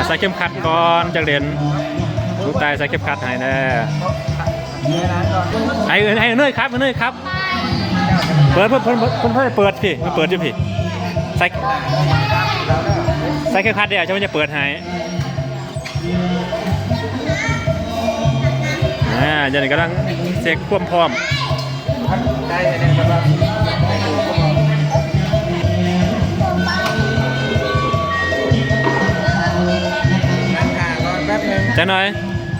ใส่เข็มขัดก่อนจากเด่นลูกตายใส่เข็มขัดให้แน่ไอ้เนยครับเนยครับเปิดเปิดพี่มาเปิดดิพี่ใส่เข็มขัดเดี๋ยวจะมันจะเปิดให้เดี๋ยวนี้กำลังเช็คความพร้อมจะหน่อย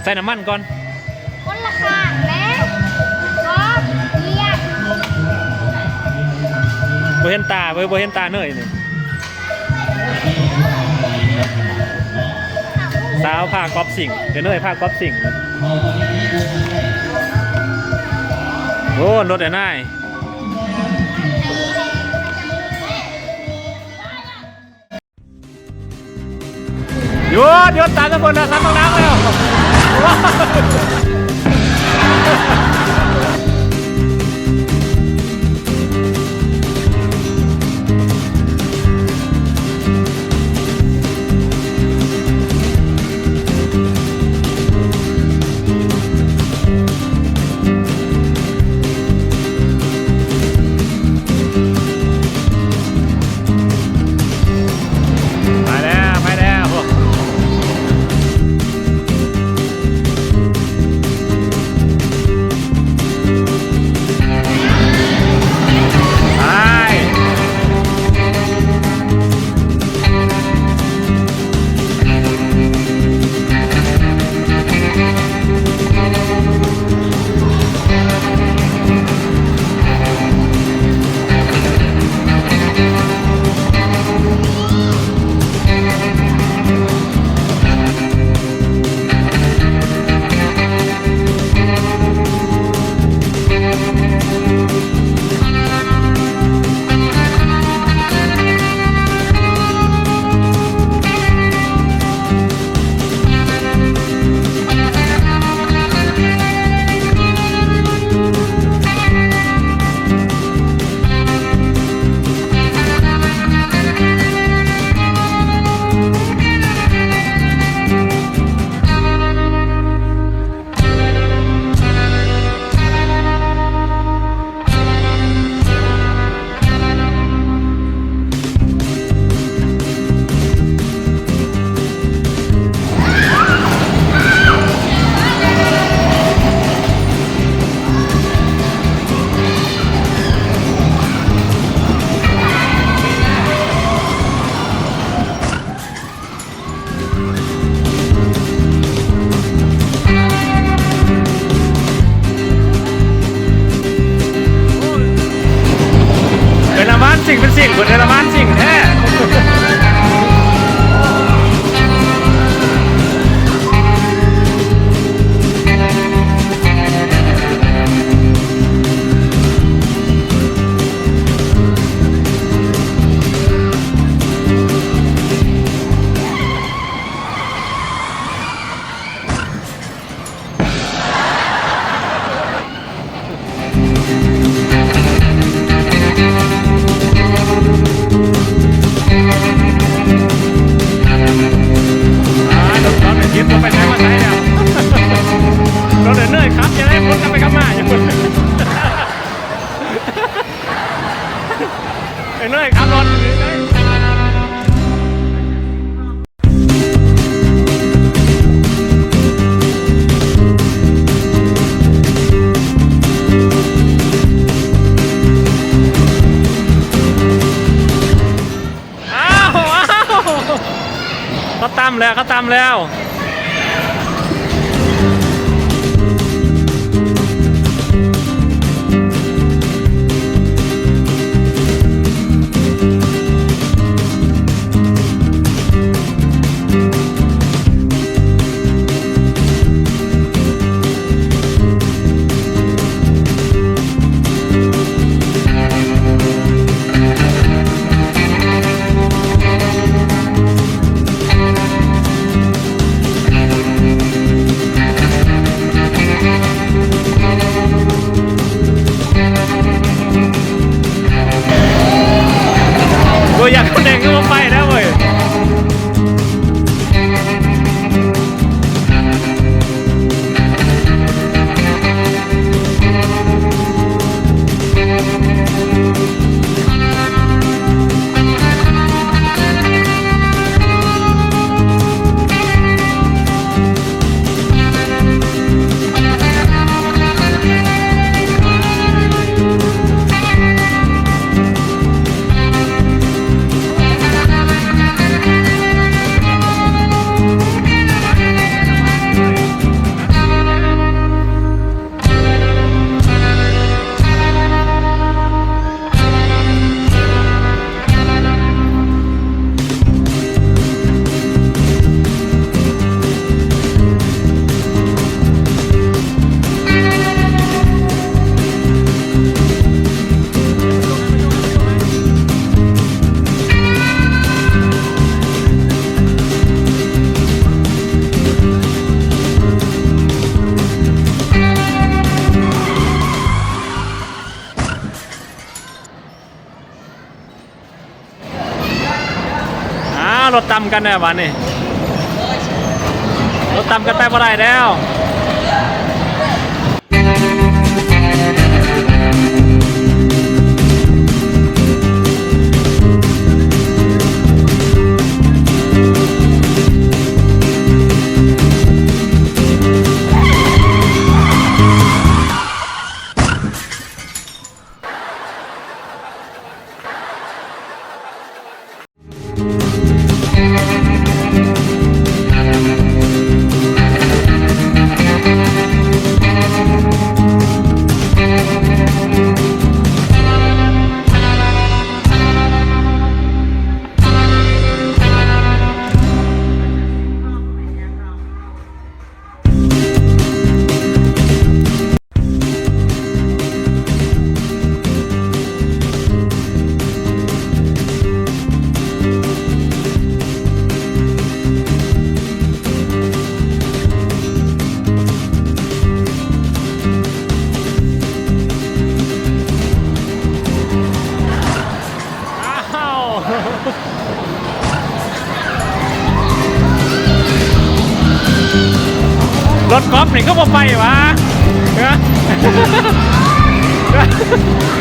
ใส่น้ำมันก่อนคนละค่ะแล้วก็เรียกโบเห็นตาโบเห็นตาเนยนี่สาวผ้ากอบสิ่งเดี๋ยวเนยผ้ากอบสิ่งโอ้รถเดี๋ยวนายหยุดตามทุกคนนะตามต้องน้ำแล้วสิ่งเป็นสิ่งคนเอรมันสิ่งแท้เลยขับรถเขาตำแล้ว รถตำกันแน่บ้านนี่รถตำกันไปบ่ได้แล้วรถกอล์ฟนี่ก็บ่ไปวะ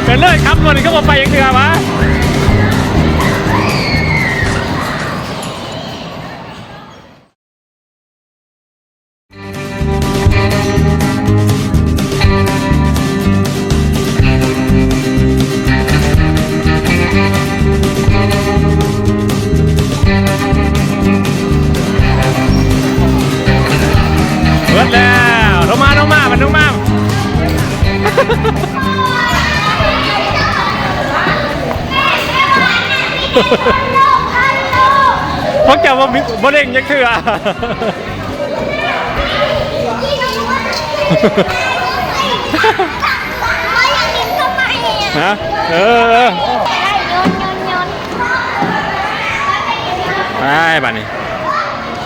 เป็นเลยครับรถนี่ก็บ่ไปยังเดือวะเบิดแล้วลงมามันลงมาเพราะแกว่าบ่เร่งยังคือฮะไปบ้านนี้